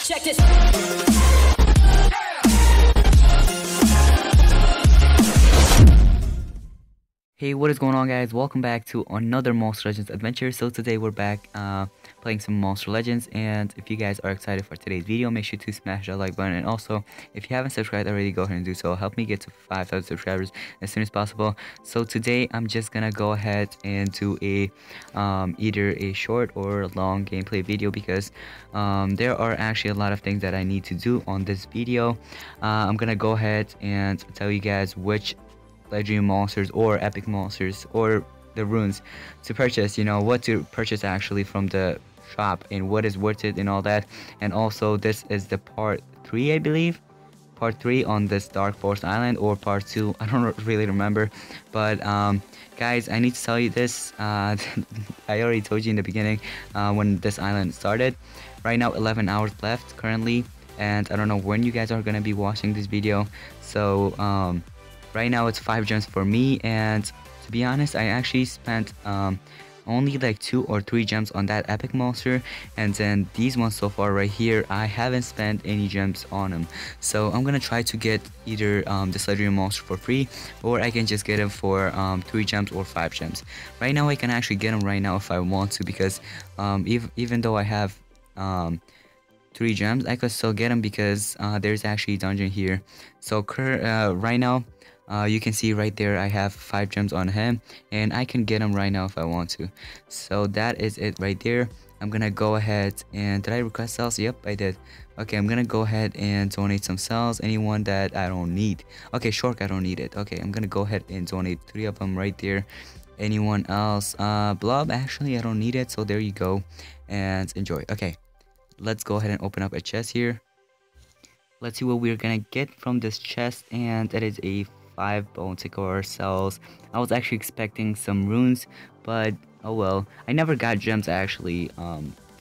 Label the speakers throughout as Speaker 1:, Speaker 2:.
Speaker 1: Check this.
Speaker 2: Hey, what is going on, guys? Welcome back to another Monster Legends adventure. So today we're back playing some Monster Legends, and if you guys are excited for today's video, make sure to smash that like button, and also if you haven't subscribed already, go ahead and do so. Help me get to 5,000 subscribers as soon as possible. So today I'm just gonna go ahead and do a either a short or long gameplay video, because there are actually a lot of things that I need to do on this video. I'm gonna go ahead and tell you guys which legendary monsters or epic monsters or the runes to purchase, you know, what to purchase actually from the shop and what is worth it and all that. And also this is the part 3, I believe, part 3 on this Dark Forest Island, or part 2, I don't really remember. But guys, I need to tell you this. I already told you in the beginning when this island started. Right now 11 hours left currently, and I don't know when you guys are gonna be watching this video. So right now it's 5 gems for me, and to be honest, I actually spent only like 2 or 3 gems on that epic monster, and then these ones so far right here, I haven't spent any gems on them. So I'm gonna try to get either this legendary monster for free, or I can just get him for 3 gems or 5 gems. Right now I can actually get him right now if I want to, because even though I have 3 gems, I could still get him because there's actually a dungeon here. So right now you can see right there I have 5 gems on him, and I can get him right now if I want to. So that is it right there. I'm gonna go ahead and did I request cells? Yep, I did. Okay, I'm gonna go ahead and donate some cells. Anyone that I don't need. Okay, Shork, I don't need it. Okay, I'm gonna go ahead and donate 3 of them right there. Anyone else? Blob, actually I don't need it, so there you go, and enjoy. Okay, let's go ahead and open up a chest here. Let's see what we're gonna get from this chest, and it is a 5 bone tickler cells. I was actually expecting some runes, but oh well. I never got gems actually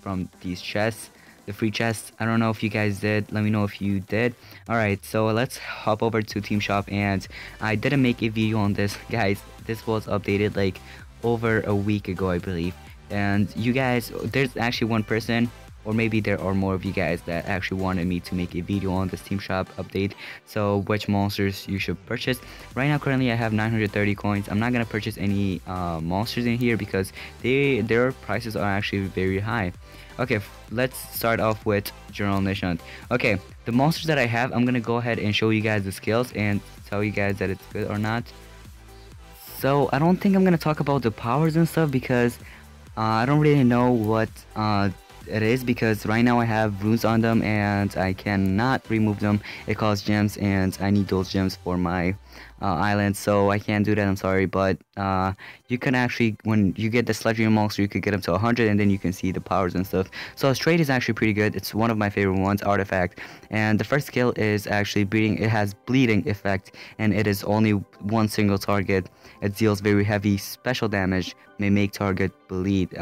Speaker 2: from these chests, the free chests. I don't know if you guys did. Let me know if you did. Alright, so let's hop over to Team Shop, and I didn't make a video on this, guys. This was updated like over a week ago, I believe. And you guys, there's actually one person, or maybe there are more of you guys, that actually wanted me to make a video on this Team Shop update. So which monsters you should purchase. Right now currently I have 930 coins. I'm not gonna purchase any monsters in here because their prices are actually very high. Okay, let's start off with General Nishant. Okay, the monsters that I have, I'm gonna go ahead and show you guys the skills and tell you guys that it's good or not. So I don't think I'm gonna talk about the powers and stuff, because I don't really know what it is, because right now I have runes on them and I cannot remove them. It costs gems, and I need those gems for my island, so I can't do that, I'm sorry. But you can actually, when you get the legendary monster, you could get them to 100, and then you can see the powers and stuff. So his trade is actually pretty good. It's one of my favorite ones, Artifact. And the first skill is actually bleeding. It has bleeding effect, and it is only one single target. It deals very heavy special damage, may make target bleed,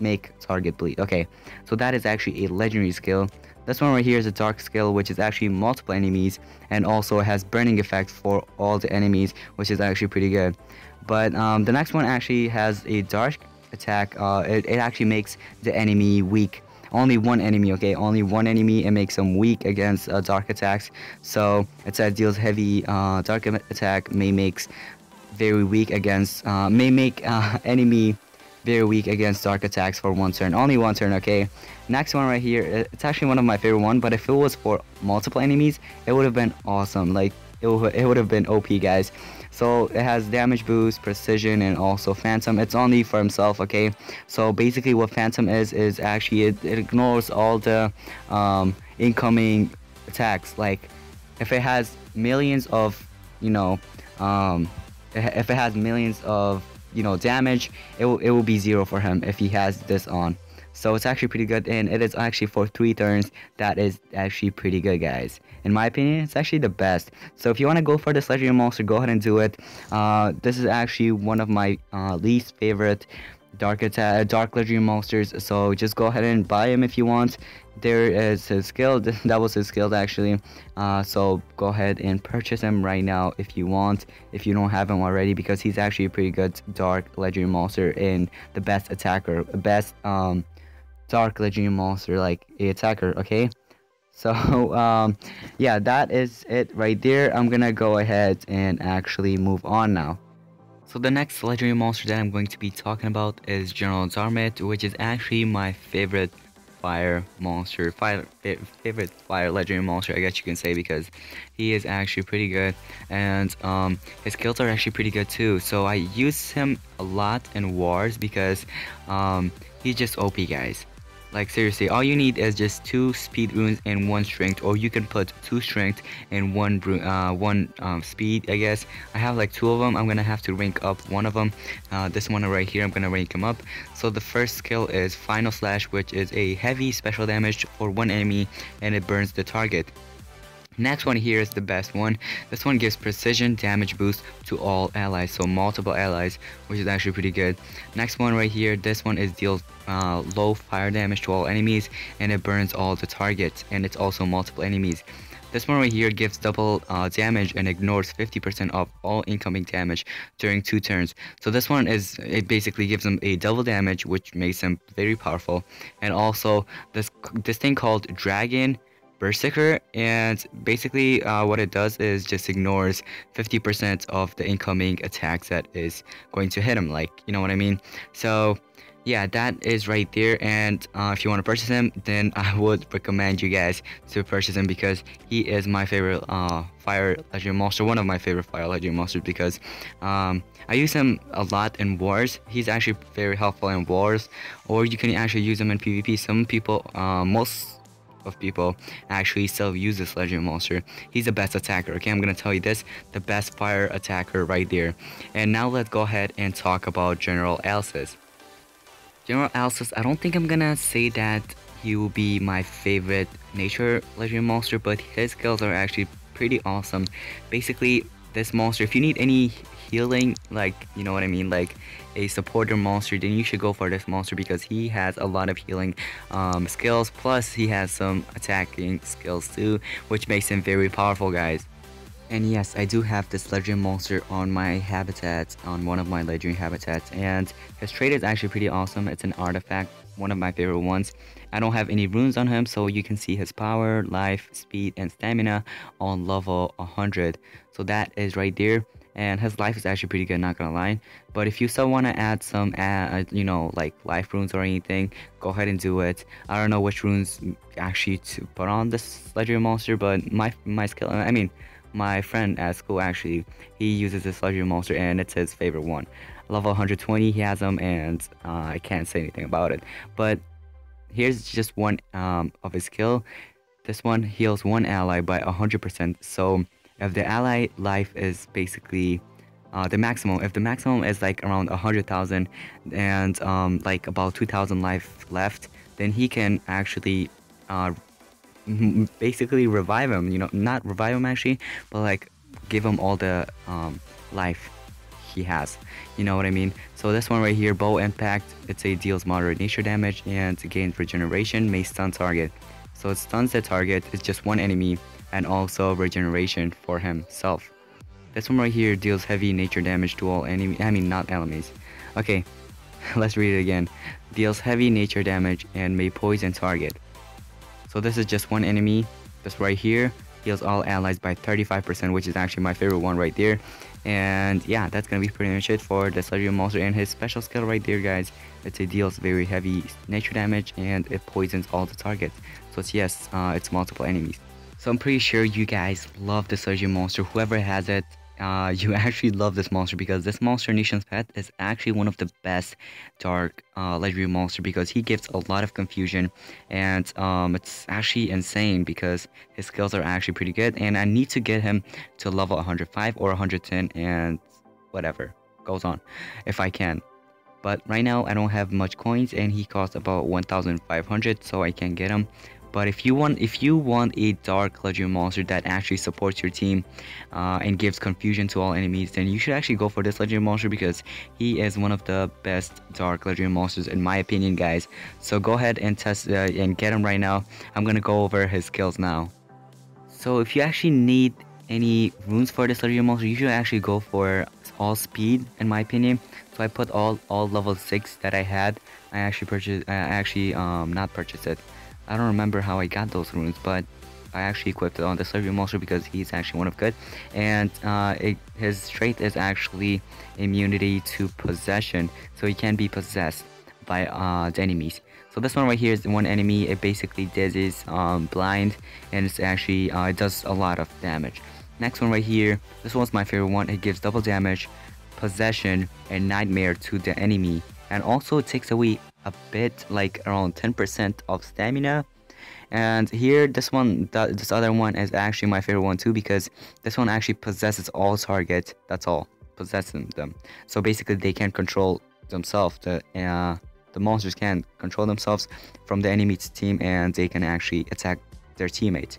Speaker 2: make target bleed. Okay, so that is actually a legendary skill. This one right here is a dark skill, which is actually multiple enemies, and also has burning effect for all the enemies, which is actually pretty good. But the next one actually has a dark attack. It actually makes the enemy weak. Only one enemy, okay, only one enemy. It makes them weak against dark attacks. So it says deals heavy dark attack, may makes very weak against may make enemy very weak against dark attacks for 1 turn. Only 1 turn, okay? Next one right here, it's actually one of my favorite ones, but if it was for multiple enemies, it would have been awesome. Like, it would have been OP, guys. So it has damage boost, precision, and also phantom. It's only for himself, okay? So basically what phantom is actually it ignores all the incoming attacks. Like, if it has millions of, you know, if it has millions of, you know, damage, it will be 0 for him if he has this on. So it's actually pretty good, and it is actually for 3 turns. That is actually pretty good, guys. In my opinion, it's actually the best. So if you want to go for this legendary monster, go ahead and do it. This is actually one of my least favorite dark legendary monsters, so just go ahead and buy him if you want. There is his skill. That was his skill actually. So go ahead and purchase him right now if you want, if you don't have him already, because he's actually a pretty good dark legendary monster and the best attacker, best dark legendary monster, like a attacker. Okay, So yeah, that is it right there. I'm gonna go ahead and actually move on now. So the next legendary monster that I'm going to be talking about is General Zarmet, which is actually my favorite fire monster, favorite fire legendary monster, I guess you can say, because he is actually pretty good, and his skills are actually pretty good too. So I use him a lot in wars because he's just OP, guys. Like seriously, all you need is just 2 speed runes and 1 strength, or you can put 2 strength and 1 speed. I guess I have like 2 of them. I'm gonna have to rank up one of them. This one right here, I'm gonna rank him up. So the first skill is Final Slash, which is a heavy special damage for 1 enemy, and it burns the target. Next one here is the best one. This one gives precision damage boost to all allies, so multiple allies, which is actually pretty good. Next one right here, this one is deals low fire damage to all enemies, and it burns all the targets, and it's also multiple enemies. This one right here gives double damage and ignores 50% of all incoming damage during 2 turns. So this one it basically gives him a double damage, which makes him very powerful. And also this thing called Dragon Berserker, and basically what it does is just ignores 50% of the incoming attacks that is going to hit him, like, you know what I mean? So yeah, that is right there, and if you want to purchase him, then I would recommend you guys to purchase him because he is my favorite fire legendary monster, one of my favorite fire legendary monsters, because I use him a lot in wars. He's actually very helpful in wars, or you can actually use him in PvP. Some people, most of people actually still use this legendary monster. He's the best attacker. Okay, I'm gonna tell you this, the best fire attacker right there. And now let's go ahead and talk about General Alcest. General Alcest, I don't think I'm gonna say that he will be my favorite nature legendary monster, but his skills are actually pretty awesome. Basically, this monster, if you need any healing, like, you know what I mean, like a supporter monster, then you should go for this monster because he has a lot of healing skills, plus he has some attacking skills too, which makes him very powerful, guys. And yes, I do have this legendary monster on my habitat, on one of my legendary habitats, and his trait is actually pretty awesome. It's an artifact, one of my favorite ones. I don't have any runes on him, so you can see his power, life, speed, and stamina on level 100. So that is right there, and his life is actually pretty good, not gonna lie. But if you still want to add some you know, like life runes or anything, go ahead and do it. I don't know which runes actually to put on this legendary monster, but my skill, I mean, my friend at school, actually, he uses this legendary monster and it's his favorite one. Level 120 he has them, and I can't say anything about it. But here's just one of his skill. This one heals one ally by 100%. So if the ally life is basically the maximum, if the maximum is like around 100,000 and like about 2,000 life left, then he can actually basically revive him, you know, not revive him actually, but like give him all the life he has, you know what I mean? So this one right here, Bow Impact, it's a deals moderate nature damage and gains regeneration, may stun target. So it stuns the target, it's just one enemy, and also regeneration for himself. This one right here deals heavy nature damage to all enemies, I mean not enemies. Okay, let's read it again. Deals heavy nature damage and may poison target. So this is just one enemy. This right here heals all allies by 35%, which is actually my favorite one right there. And yeah, that's gonna be pretty much it for the legendary monster and his special skill right there, guys. It deals very heavy nature damage and it poisons all the targets. So it's, yes, it's multiple enemies. So I'm pretty sure you guys love the legendary monster. Whoever has it, you actually love this monster because this monster, Nation's Pet, is actually one of the best dark legendary monster because he gives a lot of confusion, and it's actually insane because his skills are actually pretty good, and I need to get him to level 105 or 110 and whatever goes on if I can. But right now I don't have much coins and he costs about 1,500, so I can't get him. But if you want a dark legendary monster that actually supports your team and gives confusion to all enemies, then you should actually go for this legendary monster because he is one of the best dark legendary monsters in my opinion, guys. So go ahead and test and get him right now. I'm gonna go over his skills now. So if you actually need any runes for this legendary monster, you should actually go for all speed in my opinion. So I put all level 6 that I had. I actually purchased, not purchased it. I don't remember how I got those runes, but I actually equipped it on the Legendary Monster because he's actually one of good, and his trait is actually immunity to possession, so he can be possessed by the enemies. So this one right here is the one enemy. It basically dizzies, blind, and it's actually it does a lot of damage. Next one right here, this one's my favorite one. It gives double damage, possession, and nightmare to the enemy, and also it takes away a bit, like around 10% of stamina. And here, this other one is actually my favorite one too, because this one actually possesses all targets. That's all, possessing them. So basically, they can control themselves. The monsters can control themselves from the enemy's team, and they can actually attack their teammates.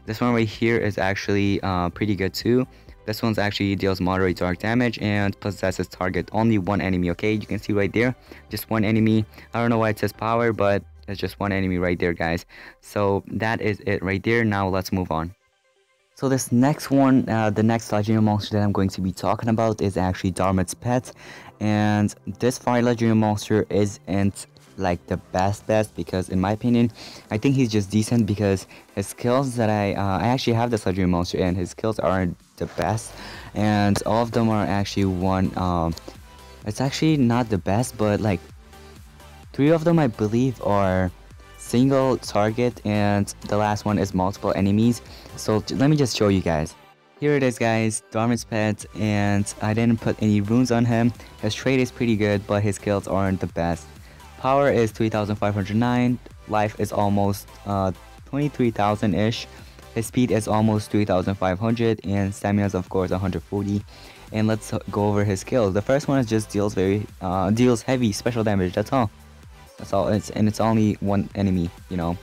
Speaker 2: This one right here is actually pretty good too. This one's actually deals moderate dark damage and possesses target only one enemy. Okay, you can see right there, just one enemy. I don't know why it says power, but it's just one enemy right there, guys. So that is it right there. Now let's move on. So this next one, the next legendary monster that I'm going to be talking about is actually Darmit's pet, and this fire legendary monster isn't like the best because in my opinion, I think he's just decent because his skills that I actually have this legendary monster and his skills aren't the best, and all of them are actually one. It's actually not the best, but like 3 of them I believe are single target, and the last one is multiple enemies. So let me just show you guys. Here it is, guys, Darmit's pet, and I didn't put any runes on him. His trait is pretty good, but his skills aren't the best. Power is 3509, life is almost 23,000-ish, his speed is almost 3,500, and stamina is of course 140. And let's go over his skills. The first one is just deals heavy special damage, that's all. It's only one enemy, you know.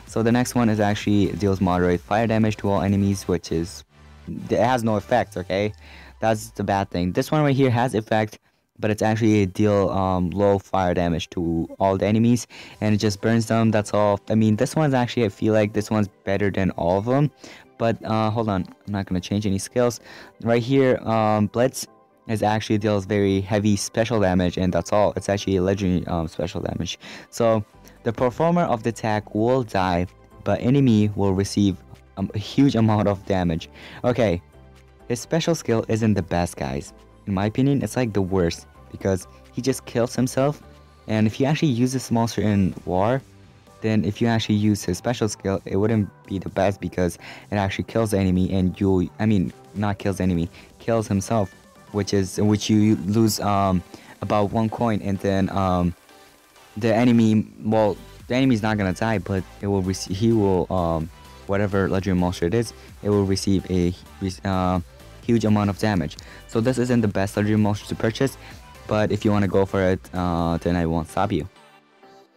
Speaker 2: So the next one is actually deals moderate fire damage to all enemies, which is, it has no effect, okay? That's the bad thing. This one right here has effect, but it's actually deal low fire damage to all the enemies, and it just burns them, that's all. I mean, this one's actually, I feel like this one's better than all of them. But hold on, I'm not gonna change any skills. Right here, Blitz is actually deals very heavy special damage, and that's all. It's actually a legendary special damage. So the performer of the attack will die, but enemy will receive a huge amount of damage. Okay, his special skill isn't the best, guys. In my opinion, it's like the worst, because he just kills himself, and if you actually use this monster in war, then if you actually use his special skill, it wouldn't be the best because it actually kills the enemy, and not kills the enemy, kills himself, which you lose about 1 coin, and then the enemy, well, the enemy's not gonna die, but he will whatever legendary monster it is, it will receive a huge amount of damage. So this isn't the best legendary monster to purchase, but if you want to go for it, then I won't stop you.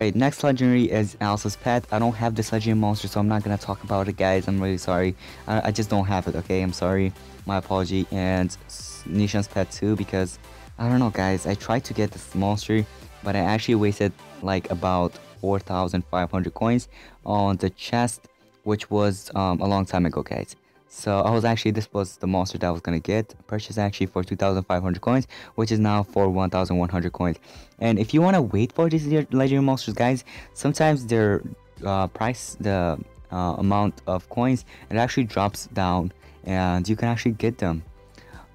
Speaker 2: Right, next legendary is Alice's pet. I don't have this legendary monster, so I'm not gonna talk about it, guys. I'm really sorry. I just don't have it, okay? I'm sorry. My apology. And Nishan's pet too, because I don't know, guys. I tried to get this monster, but I actually wasted like about 4,500 coins on the chest, which was a long time ago, guys. So this was the monster that I was gonna get, purchased actually for 2,500 coins, which is now for 1,100 coins. And if you wanna wait for these legendary monsters, guys, sometimes their price, the amount of coins, it actually drops down, and you can actually get them.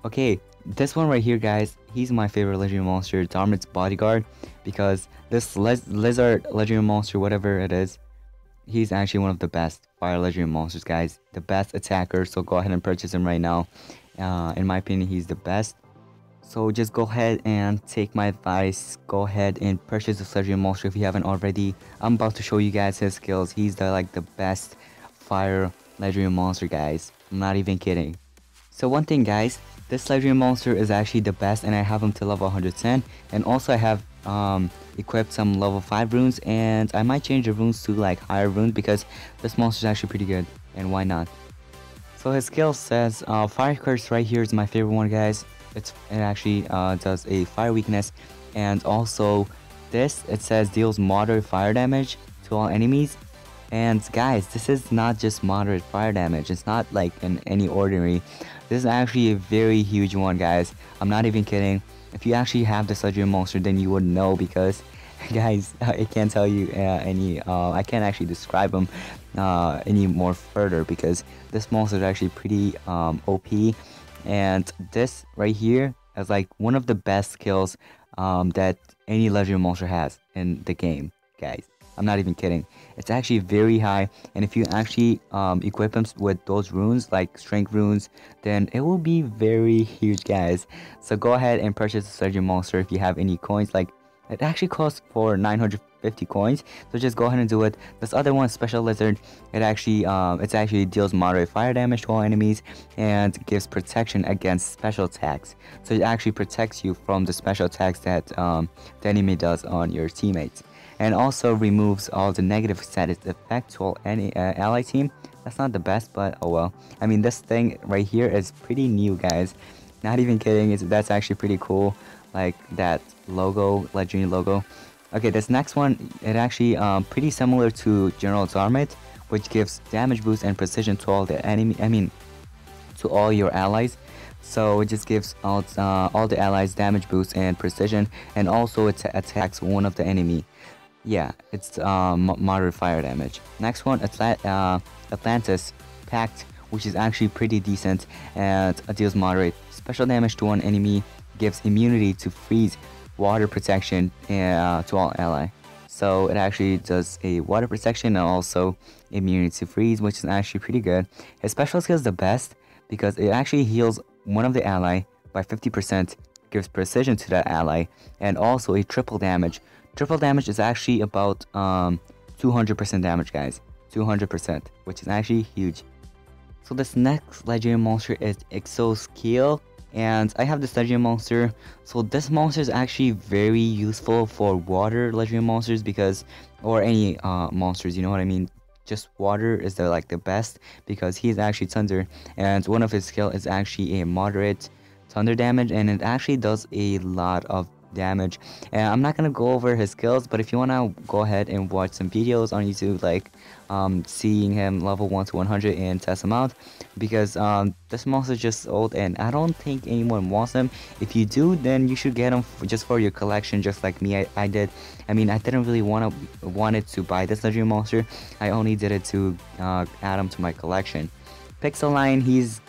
Speaker 2: Okay, this one right here, guys, he's my favorite legendary monster, Darmit's bodyguard, because this lizard legendary monster, whatever it is, he's actually one of the best fire legendary monsters, guys. The best attacker, so go ahead and purchase him right now. In my opinion, he's the best. So just go ahead and take my advice. Go ahead and purchase this legendary monster if you haven't already. I'm about to show you guys his skills. He's the best fire legendary monster, guys. I'm not even kidding. So one thing, guys, this legendary monster is actually the best, and I have him to level 110. And also I have equipped some level 5 runes, and I might change the runes to like higher runes because this monster is actually pretty good, and why not. So his skill says Fire Curse right here is my favorite one, guys. It actually does a fire weakness, and also it says deals moderate fire damage to all enemies. And guys, this is not just moderate fire damage, it's not like any ordinary. This is actually a very huge one, guys. I'm not even kidding. If you actually have this legendary monster, then you would know, because guys, I can't tell you any I can't actually describe him any more further because this monster is actually pretty OP, and this right here is like one of the best skills that any legendary monster has in the game, guys. I'm not even kidding. It's actually very high, and if you actually equip him with those runes, like strength runes, then it will be very huge, guys. So go ahead and purchase the legendary monster if you have any coins. Like, it actually costs for 950 coins, so just go ahead and do it. This other one, Special Lizard, it actually deals moderate fire damage to all enemies and gives protection against special attacks. So it actually protects you from the special attacks that the enemy does on your teammates, and also removes all the negative status effects to all any ally team. That's not the best, but oh well. I mean, this thing right here is pretty new, guys. Not even kidding. That's actually pretty cool. Like that logo, legendary logo. Okay, this next one, it actually pretty similar to General Zarmet, which gives damage boost and precision to all the enemy. I mean, to all your allies. So it just gives all the allies damage boost and precision, and also it attacks one of the enemy. Yeah, it's moderate fire damage. Next one, Atlantis Pact, which is actually pretty decent and deals moderate special damage to one enemy, gives immunity to freeze, water protection to all ally. So it actually does a water protection and also immunity to freeze, which is actually pretty good. His special skill is the best because it actually heals one of the ally by 50%, gives precision to that ally, and also a triple damage. Triple damage is actually about 200% damage, guys. 200%, which is actually huge. So this next legendary monster is Exoskill, and I have this legendary monster. So this monster is actually very useful for water legendary monsters because, or any monsters, you know what I mean. Just water is the best because he is actually thunder, and one of his skill is actually a moderate thunder damage, and it actually does a lot of damage. And I'm not gonna go over his skills, but if you wanna go ahead and watch some videos on YouTube, like seeing him level 1 to 100 and test him out, because this monster is just old and I don't think anyone wants him. If you do, then you should get him just for your collection, just like me. I did. I mean, I didn't really wanted to buy this legendary monster. I only did it to add him to my collection. Pixeline, he's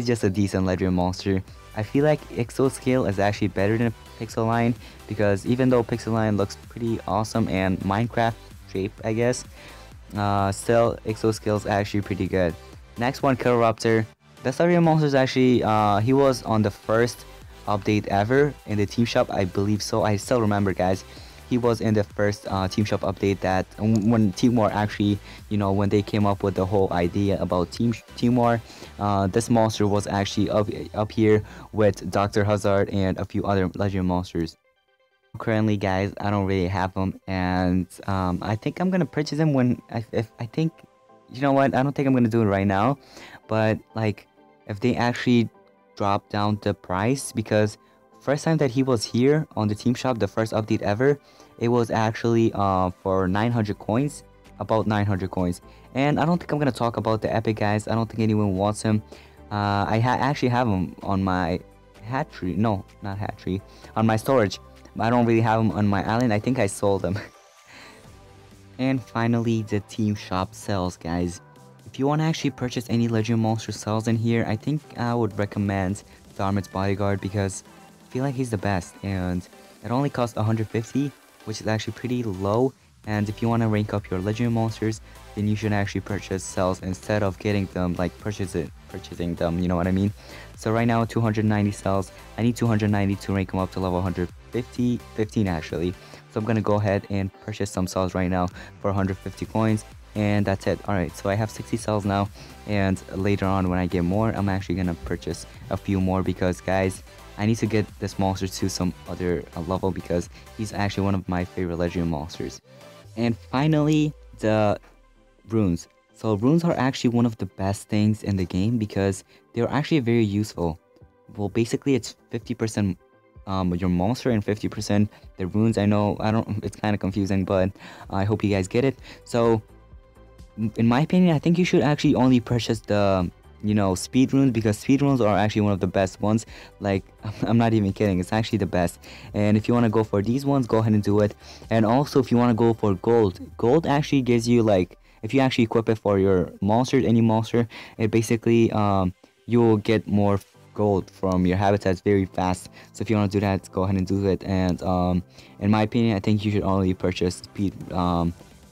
Speaker 2: just a decent legendary monster. I feel like Exoskill is actually better than Pixeline because even though Pixeline looks pretty awesome and Minecraft shape, I guess, still Exoskill is actually pretty good. Next one, Kiloraptor. This legendary monster is actually he was on the first update ever in the team shop, I believe so. I still remember, guys. He was in the first team shop update that when Team War actually, you know, when they came up with the whole idea about Team War, this monster was actually up here with Dr. Hazard and a few other legendary monsters. Currently, guys, I don't really have him, and I think I'm gonna purchase him when I think, you know what, I don't think I'm gonna do it right now, but like if they actually drop down the price, because first time that he was here on the team shop, the first update ever, it was actually for 900 coins, about 900 coins. And I don't think I'm gonna talk about the epic, guys. I don't think anyone wants him. I actually have him on my hatchery. No, not hatchery, on my storage. I don't really have him on my island. I think I sold them. And finally, the team shop sells, guys. If you want to actually purchase any legendary monster cells in here, I think I would recommend Zarmet's Bodyguard because I feel like he's the best, and it only costs 150, which is actually pretty low. And if you want to rank up your legendary monsters, then you should actually purchase cells instead of getting them, like purchasing them, you know what I mean. So right now, 290 cells. I need 290 to rank them up to level 15 actually. So I'm gonna go ahead and purchase some cells right now for 150 coins, and that's it. Alright, so I have 60 cells now, and later on when I get more, I'm actually gonna purchase a few more because, guys, I need to get this monster to some other level because he's actually one of my favorite legendary monsters. And finally, the runes. So runes are actually one of the best things in the game because they're actually very useful. Well, basically it's 50% your monster and 50% the runes. I know it's kind of confusing, but I hope you guys get it. So in my opinion, I think you should actually only purchase the you know, speed runes, because speed runes are actually one of the best ones. Like, I'm not even kidding, it's actually the best. And if you want to go for these ones, go ahead and do it. And also if you want to go for gold actually gives you, like, if you actually equip it for your monsters, any monster, it basically you will get more gold from your habitats very fast. So if you want to do that, go ahead and do it. And in my opinion, I think you should only purchase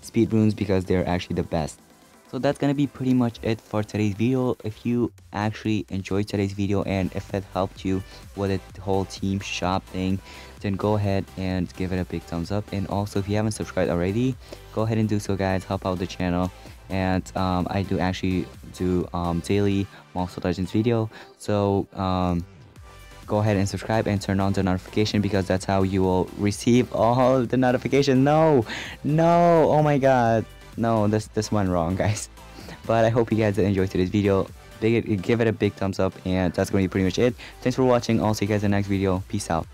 Speaker 2: speed runes because they're actually the best. So that's gonna be pretty much it for today's video. If you actually enjoyed today's video and if it helped you with the whole team shop thing, then go ahead and give it a big thumbs up. And also, if you haven't subscribed already, go ahead and do so, guys. Help out the channel. And I do actually do daily Monster Legends video, so go ahead and subscribe and turn on the notification, because that's how you will receive all of the notifications. No, oh my god, no, this went wrong, guys. But I hope you guys did enjoy today's video. Give it a big thumbs up, and that's going to be pretty much it. Thanks for watching. I'll see you guys in the next video. Peace out.